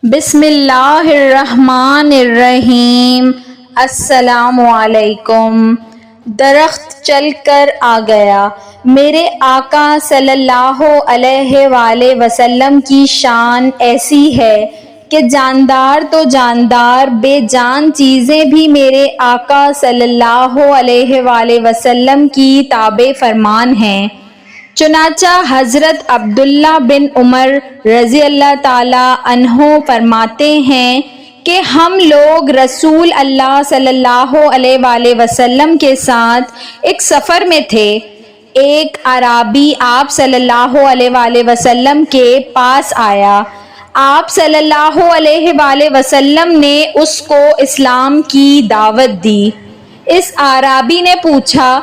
بسم اللہ الرحمن الرحیم۔ السلام علیکم۔ درخت چل کر آ گیا۔ میرے آقا صلی اللہ علیہ وآلہ وسلم کی شان ایسی ہے کہ جاندار تو جاندار، بے جان چیزیں بھی میرے آقا صلی اللہ علیہ وآلہ وسلم کی تابع فرمان ہیں۔ چنانچہ حضرت عبداللہ بن عمر رضی اللہ تعالی عنہ فرماتے ہیں کہ ہم لوگ رسول اللہ صلی اللہ علیہ وآلہ وسلم کے ساتھ ایک سفر میں تھے۔ ایک اعرابی آپ صلی اللہ علیہ وآلہ وسلم کے پاس آیا۔ آپ صلی اللہ علیہ وآلہ وسلم نے اس کو اسلام کی دعوت دی۔ اس اعرابی نے پوچھا،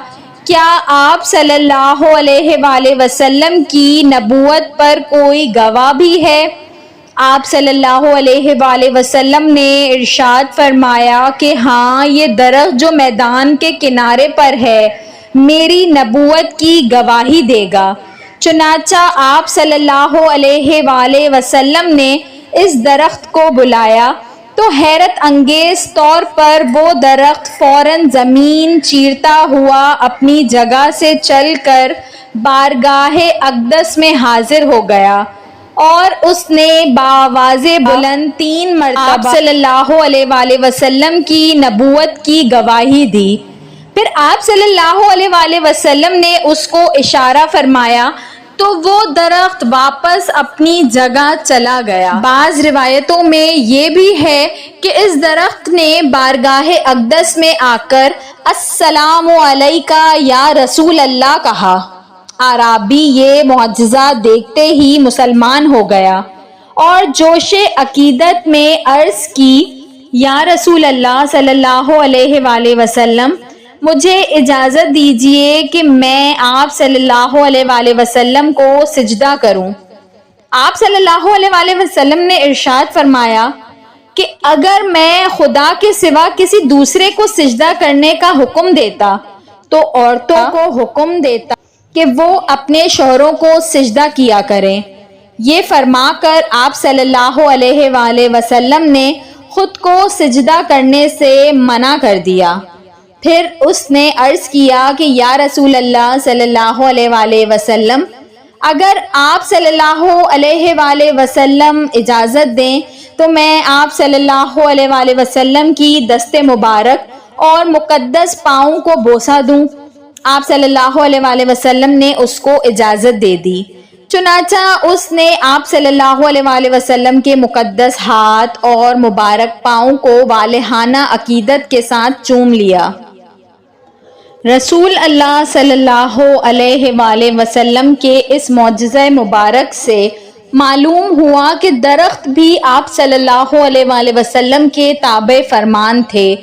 کیا آپ صلی اللہ علیہ وآلہ وسلم کی نبوت پر کوئی گواہ بھی ہے؟ آپ صلی اللہ علیہ وآلہ وسلم نے ارشاد فرمایا کہ ہاں، یہ درخت جو میدان کے کنارے پر ہے میری نبوت کی گواہی دے گا۔ چنانچہ آپ صلی اللہ علیہ وآلہ وسلم نے اس درخت کو بلایا تو حیرت انگیز طور پر وہ درخت فوراً زمین چیرتا ہوا اپنی جگہ سے چل کر بارگاہ اقدس میں حاضر ہو گیا، اور اس نے بآواز بلند 3 مرتبہ آپ صلی اللہ علیہ وآلہ وسلم کی نبوت کی گواہی دی۔ پھر آپ صلی اللہ علیہ وآلہ وسلم نے اس کو اشارہ فرمایا تو وہ درخت واپس اپنی جگہ چلا گیا۔ بعض روایتوں میں یہ بھی ہے کہ اس درخت نے بارگاہ اقدس میں آ کر السلام علیکہ یا رسول اللہ کہا۔ اعرابی یہ معجزہ دیکھتے ہی مسلمان ہو گیا اور جوش عقیدت میں عرض کی، یا رسول اللہ صلی اللہ علیہ وآلہ وسلم، مجھے اجازت دیجیے کہ میں آپ صلی اللہ علیہ وآلہ وسلم کو سجدہ کروں۔ آپ صلی اللہ علیہ وآلہ وسلم نے ارشاد فرمایا کہ اگر میں خدا کے سوا کسی دوسرے کو سجدہ کرنے کا حکم دیتا تو عورتوں کو حکم دیتا کہ وہ اپنے شوہروں کو سجدہ کیا کریں۔ یہ فرما کر آپ صلی اللہ علیہ وآلہ وسلم نے خود کو سجدہ کرنے سے منع کر دیا۔ پھر اس نے عرض کیا کہ یا رسول اللہ صلی اللہ علیہ وآلہ وسلم، اگر آپ صلی اللہ علیہ وآلہ وسلم اجازت دیں تو میں آپ صلی اللہ علیہ وآلہ وسلم کی دست مبارک اور مقدس پاؤں کو بوسہ دوں۔ آپ صلی اللہ علیہ وآلہ وسلم نے اس کو اجازت دے دی۔ چنانچہ اس نے آپ صلی اللہ علیہ وآلہ وسلم کے مقدس ہاتھ اور مبارک پاؤں کو والہانہ عقیدت کے ساتھ چوم لیا۔ رسول اللہ صلی اللہ علیہ وآلہ وسلم کے اس معجزہ مبارک سے معلوم ہوا کہ درخت بھی آپ صلی اللہ علیہ وآلہ وسلم کے تابع فرمان تھے،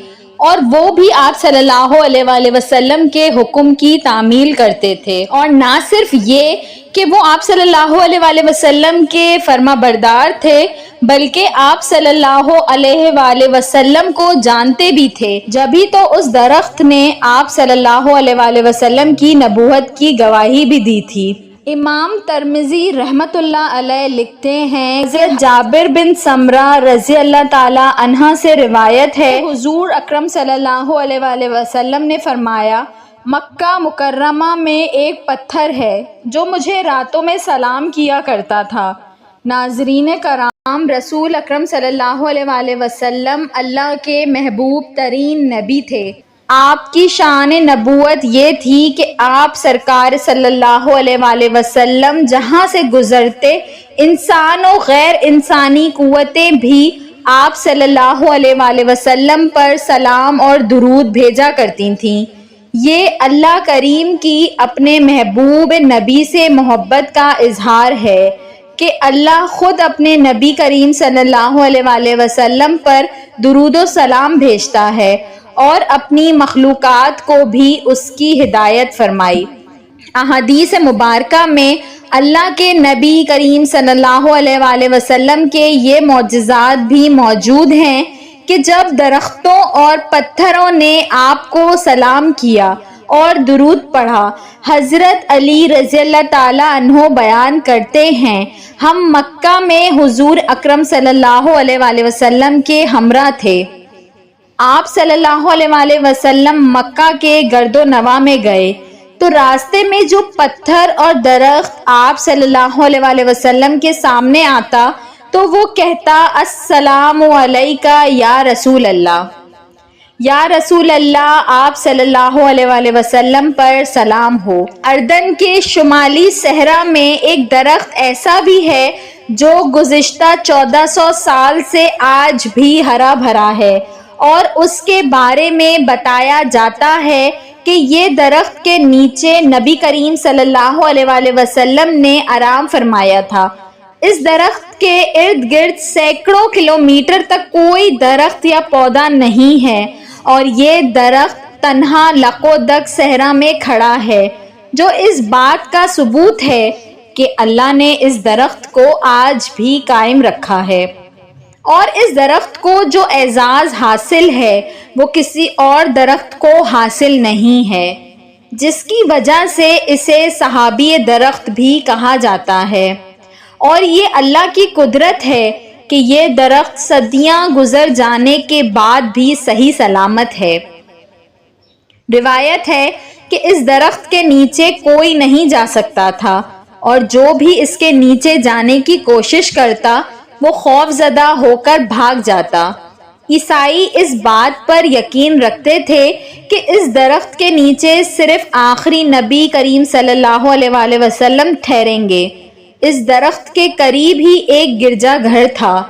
اور وہ بھی آپ صلی اللہ علیہ وآلہ وسلم کے حکم کی تعمیل کرتے تھے۔ اور نہ صرف یہ کہ وہ آپ صلی اللہ علیہ وآلہ وسلم کے فرما بردار تھے، بلکہ آپ صلی اللہ علیہ وآلہ وسلم کو جانتے بھی تھے، جبھی تو اس درخت نے آپ صلی اللہ علیہ وآلہ وسلم کی نبوت کی گواہی بھی دی تھی۔ امام ترمذی رحمۃ اللہ علیہ لکھتے ہیں، حضرت جابر بن سمرہ رضی اللہ تعالی عنہ سے روایت ہے، حضور اکرم صلی اللہ علیہ وآلہ وسلم نے فرمایا، مکہ مکرمہ میں ایک پتھر ہے جو مجھے راتوں میں سلام کیا کرتا تھا۔ ناظرین کرام، رسول اکرم صلی اللہ علیہ وآلہ وسلم اللہ کے محبوب ترین نبی تھے۔ آپ کی شان نبوت یہ تھی کہ آپ سرکار صلی اللہ علیہ وآلہ وسلم جہاں سے گزرتے انسان و غیر انسانی قوتیں بھی آپ صلی اللہ علیہ وآلہ وسلم پر سلام اور درود بھیجا کرتی تھیں۔ یہ اللہ کریم کی اپنے محبوب نبی سے محبت کا اظہار ہے کہ اللہ خود اپنے نبی کریم صلی اللہ علیہ وآلہ وسلم پر درود و سلام بھیجتا ہے اور اپنی مخلوقات کو بھی اس کی ہدایت فرمائی۔ احادیث مبارکہ میں اللہ کے نبی کریم صلی اللہ علیہ وآلہ وسلم کے یہ معجزات بھی موجود ہیں کہ جب درختوں اور پتھروں نے آپ کو سلام کیا اور درود پڑھا۔ حضرت علی رضی اللہ تعالیٰ عنہ بیان کرتے ہیں، ہم مکہ میں حضور اکرم صلی اللہ علیہ وآلہ وسلم کے ہمراہ تھے۔ آپ صلی اللہ علیہ وآلہ وسلم مکہ کے گرد و نواح میں گئے تو راستے میں جو پتھر اور درخت آپ صلی اللہ علیہ وآلہ وسلم کے سامنے آتا تو وہ کہتا، السلام علیکہ یا رسول اللہ، یا رسول اللہ، آپ صلی اللہ علیہ وآلہ وسلم پر سلام ہو۔ اردن کے شمالی صحرا میں ایک درخت ایسا بھی ہے جو گزشتہ 1400 سال سے آج بھی ہرا بھرا ہے، اور اس کے بارے میں بتایا جاتا ہے کہ یہ درخت کے نیچے نبی کریم صلی اللہ علیہ وآلہ وسلم نے آرام فرمایا تھا۔ اس درخت کے ارد گرد سینکڑوں کلومیٹر تک کوئی درخت یا پودا نہیں ہے، اور یہ درخت تنہا لقودق صحرا میں کھڑا ہے، جو اس بات کا ثبوت ہے کہ اللہ نے اس درخت کو آج بھی قائم رکھا ہے، اور اس درخت کو جو اعزاز حاصل ہے وہ کسی اور درخت کو حاصل نہیں ہے، جس کی وجہ سے اسے صحابی درخت بھی کہا جاتا ہے۔ اور یہ اللہ کی قدرت ہے کہ یہ درخت صدیاں گزر جانے کے بعد بھی صحیح سلامت ہے۔ روایت ہے کہ اس درخت کے نیچے کوئی نہیں جا سکتا تھا، اور جو بھی اس کے نیچے جانے کی کوشش کرتا وہ خوف زدہ ہو کر بھاگ جاتا۔ عیسائی اس بات پر یقین رکھتے تھے کہ اس درخت کے نیچے صرف آخری نبی کریم صلی اللہ علیہ وآلہ وسلم ٹھہریں گے۔ اس درخت کے قریب ہی ایک گرجا گھر تھا،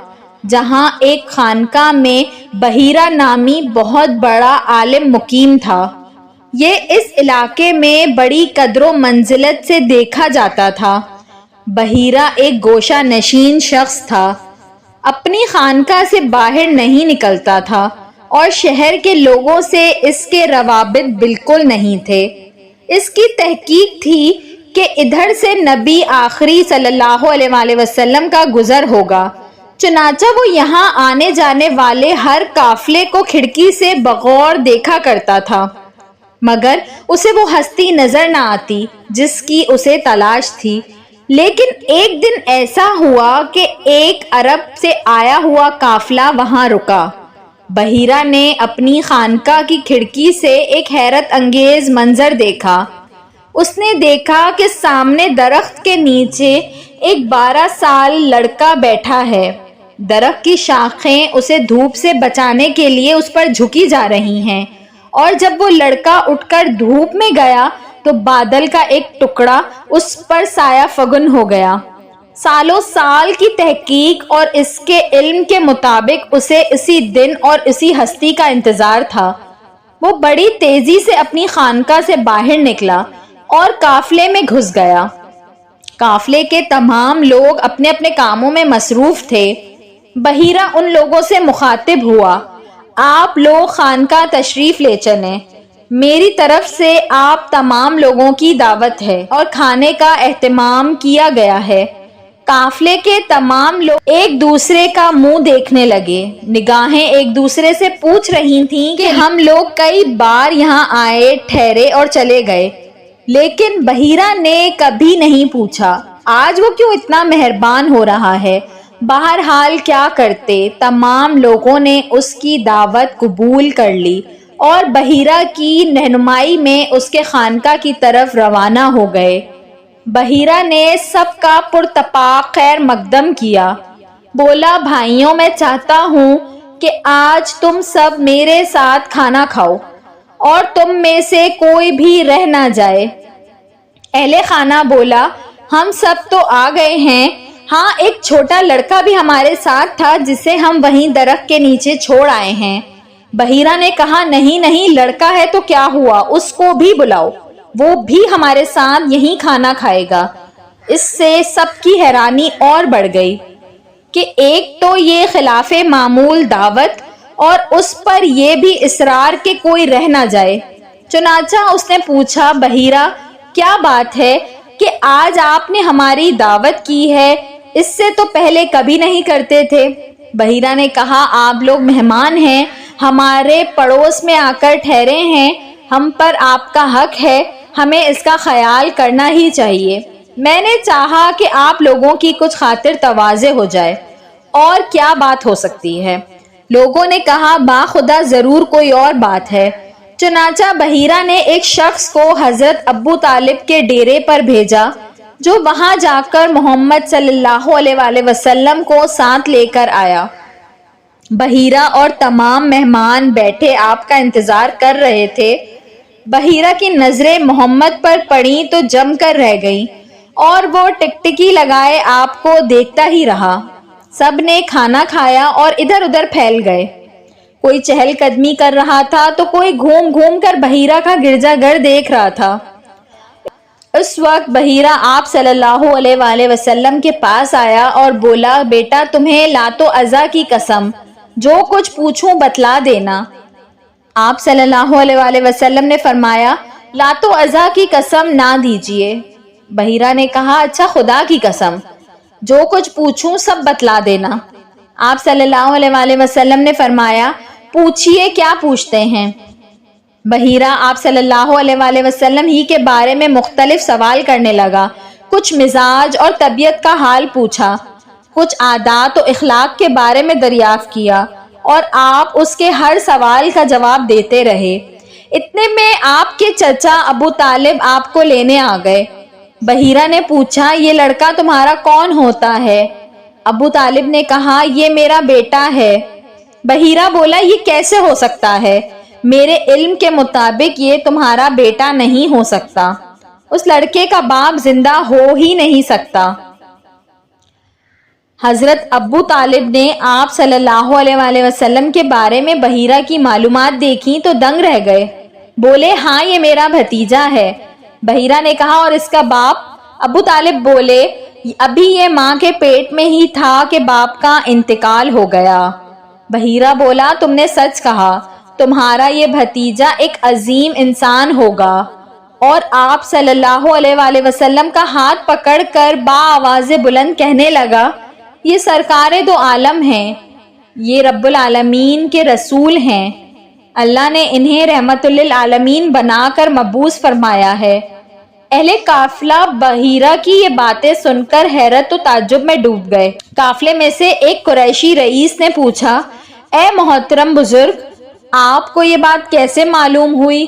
جہاں ایک خانقاہ میں بحیرہ نامی بہت بڑا عالم مقیم تھا۔ یہ اس علاقے میں بڑی قدر و منزلت سے دیکھا جاتا تھا۔ بحیرہ ایک گوشہ نشین شخص تھا، اپنی خانقاہ سے باہر نہیں نکلتا تھا، اور شہر کے لوگوں سے اس کے روابط بالکل نہیں تھے۔ اس کی تحقیق تھی کہ ادھر سے نبی آخری صلی اللہ علیہ وآلہ وسلم کا گزر ہوگا، چنانچہ وہ یہاں آنے جانے والے ہر قافلے کو کھڑکی سے بغور دیکھا کرتا تھا، مگر اسے وہ ہستی نظر نہ آتی جس کی اسے تلاش تھی۔ لیکن ایک دن ایسا ہوا کہ ایک عرب سے آیا ہوا قافلہ وہاں رکا۔ بحیرہ نے اپنی خانقاہ کی کھڑکی سے ایک حیرت انگیز منظر دیکھا۔ اس نے دیکھا کہ سامنے درخت کے نیچے ایک 12 سال لڑکا بیٹھا ہے۔ درخت کی شاخیں اسے دھوپ سے بچانے کے لیے اس پر جھکی جا رہی ہیں، اور جب وہ لڑکا اٹھ کر دھوپ میں گیا تو بادل کا ایک ٹکڑا اس پر سایہ فگن ہو گیا۔ سالوں سال کی تحقیق اور اس کے علم کے مطابق اسے اسی دن اور اسی ہستی کا انتظار تھا۔ وہ بڑی تیزی سے اپنی خانقاہ سے باہر نکلا اور قافلے میں گھس گیا۔ قافلے کے تمام لوگ اپنے اپنے کاموں میں مصروف تھے۔ بحیرہ ان لوگوں سے مخاطب ہوا، آپ لوگ خانقاہ تشریف لے چلیں، میری طرف سے آپ تمام لوگوں کی دعوت ہے اور کھانے کا اہتمام کیا گیا ہے۔ قافلے کے تمام لوگ ایک دوسرے کا منہ دیکھنے لگے، نگاہیں ایک دوسرے سے پوچھ رہی تھیں کہ ہم لوگ کئی بار یہاں آئے، ٹھہرے اور چلے گئے، لیکن بحیرہ نے کبھی نہیں پوچھا آج وہ کیوں اتنا مہربان ہو رہا ہے۔ بہرحال کیا کرتے، تمام لوگوں نے اس کی دعوت قبول کر لی اور بحیرہ کی رہنمائی میں اس کے خانقاہ کی طرف روانہ ہو گئے۔ بحیرہ نے سب کا پرتپاک خیر مقدم کیا، بولا، بھائیوں، میں چاہتا ہوں کہ آج تم سب میرے ساتھ کھانا کھاؤ اور تم میں سے کوئی بھی رہ نہ جائے۔ اہل خانہ بولا، ہم سب تو آ گئے ہیں، ہاں ایک چھوٹا لڑکا بھی ہمارے ساتھ تھا جسے ہم وہیں درخت کے نیچے چھوڑ آئے ہیں۔ بحیرہ نے کہا، نہیں نہیں، لڑکا ہے تو کیا ہوا، اس کو بھی بلاؤ، وہ بھی ہمارے ساتھ یہیں کھانا کھائے گا۔ اس سے سب کی حیرانی اور بڑھ گئی کہ ایک تو یہ خلاف معمول دعوت اور اس پر یہ بھی اصرار کہ کوئی رہ نہ جائے۔ چنانچہ اس نے پوچھا، بحیرہ کیا بات ہے کہ آج آپ نے ہماری دعوت کی ہے، اس سے تو پہلے کبھی نہیں کرتے تھے۔ بحیرہ نے کہا، آپ لوگ مہمان ہیں، ہمارے پڑوس میں آ کر ٹھہرے ہیں، ہم پر آپ کا حق ہے، ہمیں اس کا خیال کرنا ہی چاہیے۔ میں نے چاہا کہ آپ لوگوں کی کچھ خاطر تواضع ہو جائے۔ اور کیا بات ہو سکتی ہے؟ لوگوں نے کہا باخدا ضرور کوئی اور بات ہے۔ چنانچہ بحیرہ نے ایک شخص کو حضرت ابو طالب کے ڈیرے پر بھیجا، جو وہاں جا کر محمد صلی اللہ علیہ وآلہ وسلم کو ساتھ لے کر آیا۔ بحیرہ اور تمام مہمان بیٹھے آپ کا انتظار کر رہے تھے۔ بحیرہ کی نظریں محمد پر پڑیں تو جم کر رہ گئیں اور وہ ٹکٹکی لگائے آپ کو دیکھتا ہی رہا۔ سب نے کھانا کھایا اور ادھر ادھر پھیل گئے۔ کوئی چہل قدمی کر رہا تھا تو کوئی گھوم گھوم کر بحیرہ کا گرجا گھر دیکھ رہا تھا۔ اس وقت بحیرہ آپ صلی اللہ علیہ وآلہ وسلم کے پاس آیا اور بولا، بیٹا تمہیں لات و عزا کی قسم، جو کچھ پوچھوں بتلا دینا۔ آپ صلی اللہ علیہ وآلہ وسلم نے فرمایا، لات و عزا کی قسم نہ دیجیے۔ بحیرہ نے کہا، اچھا خدا کی قسم، جو کچھ پوچھوں سب بتلا دینا۔ آپ صلی اللہ علیہ وآلہ وسلم نے فرمایا، پوچھئے کیا پوچھتے ہیں؟ بحیرہ آپ صلی اللہ علیہ وآلہ وسلم ہی کے بارے میں مختلف سوال کرنے لگا۔ کچھ مزاج اور طبیعت کا حال پوچھا، کچھ عادات و اخلاق کے بارے میں دریافت کیا، اور آپ اس کے ہر سوال کا جواب دیتے رہے۔ اتنے میں آپ کے چچا ابو طالب آپ کو لینے آ گئے۔ بحیرہ نے پوچھا، یہ لڑکا تمہارا کون ہوتا ہے؟ ابو طالب نے کہا، یہ میرا بیٹا ہے۔ بحیرہ بولا، یہ کیسے ہو سکتا ہے؟ میرے علم کے مطابق یہ تمہارا بیٹا نہیں ہو سکتا، اس لڑکے کا باپ زندہ ہو ہی نہیں سکتا۔ حضرت ابو طالب نے آپ صلی اللہ علیہ وآلہ وسلم کے بارے میں بحیرہ کی معلومات دیکھی تو دنگ رہ گئے۔ بولے، ہاں یہ میرا بھتیجا ہے۔ بحیرہ نے کہا، اور اس کا باپ؟ ابو طالب بولے، ابھی یہ ماں کے پیٹ میں ہی تھا کہ باپ کا انتقال ہو گیا۔ بحیرہ بولا، تم نے سچ کہا، تمہارا یہ بھتیجا ایک عظیم انسان ہوگا۔ اور آپ صلی اللہ علیہ وآلہ وسلم کا ہاتھ پکڑ کر بآواز بلند کہنے لگا، یہ سرکار دو عالم ہیں، یہ رب العالمین کے رسول ہیں، اللہ نے انہیں رحمت للعالمین بنا کر مبعوث فرمایا ہے۔ اہل قافلہ بحیرہ کی یہ باتیں سن کر حیرت و تعجب میں ڈوب گئے۔ قافلے میں سے ایک قریشی رئیس نے پوچھا، اے محترم بزرگ، آپ کو یہ بات کیسے معلوم ہوئی؟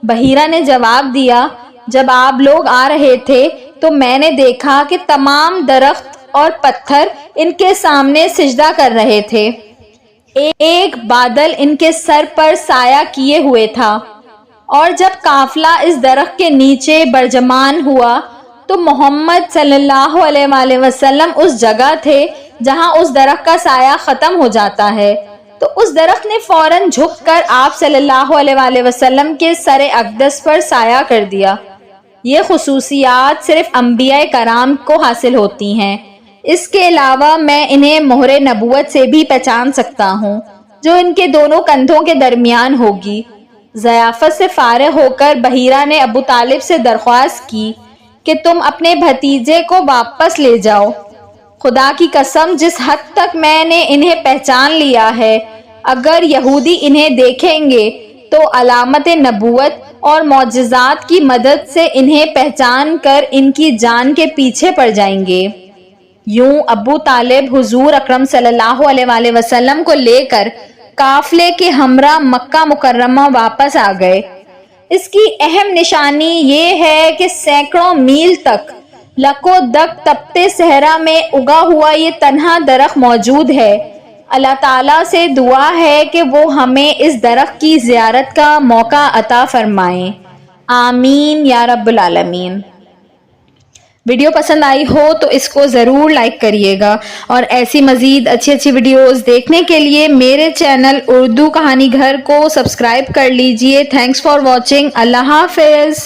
بحیرہ نے جواب دیا، جب آپ لوگ آ رہے تھے تو میں نے دیکھا کہ تمام درخت اور پتھر ان کے سامنے سجدہ کر رہے تھے، ایک بادل ان کے سر پر سایہ کیے ہوئے تھا، اور جب قافلہ اس درخت کے نیچے برجمان ہوا تو محمد صلی اللہ علیہ وآلہ وسلم اس جگہ تھے جہاں اس درخت کا سایہ ختم ہو جاتا ہے، تو اس درخت نے فوراً جھک کر آپ صلی اللہ علیہ وآلہ وسلم کے سر اقدس پر سایہ کر دیا۔ یہ خصوصیات صرف انبیاء کرام کو حاصل ہوتی ہیں، اس کے علاوہ میں انہیں مہر نبوت سے بھی پہچان سکتا ہوں، جو ان کے دونوں کندھوں کے درمیان ہوگی۔ ضیافت سے فارغ ہو کر بحیرہ نے ابو طالب سے درخواست کی کہ تم اپنے بھتیجے کو واپس لے جاؤ۔ خدا کی قسم، جس حد تک میں نے انہیں پہچان لیا ہے، اگر یہودی انہیں دیکھیں گے تو علامت نبوت اور معجزات کی مدد سے انہیں پہچان کر ان کی جان کے پیچھے پڑ جائیں گے۔ یوں ابو طالب حضور اکرم صلی اللہ علیہ وآلہ وسلم کو لے کر قافلے کے ہمراہ مکہ مکرمہ واپس آ گئے۔ اس کی اہم نشانی یہ ہے کہ سینکڑوں میل تک لکو دک تپتے صحرا میں اگا ہوا یہ تنہا درخت موجود ہے۔ اللہ تعالیٰ سے دعا ہے کہ وہ ہمیں اس درخت کی زیارت کا موقع عطا فرمائیں، آمین یا رب العالمین۔ ویڈیو پسند آئی ہو تو اس کو ضرور لائک کریے گا، اور ایسی مزید اچھی ویڈیوز دیکھنے کے لیے میرے چینل اردو کہانی گھر کو سبسکرائب کر لیجئے۔ Thanks for watching. اللہ حافظ۔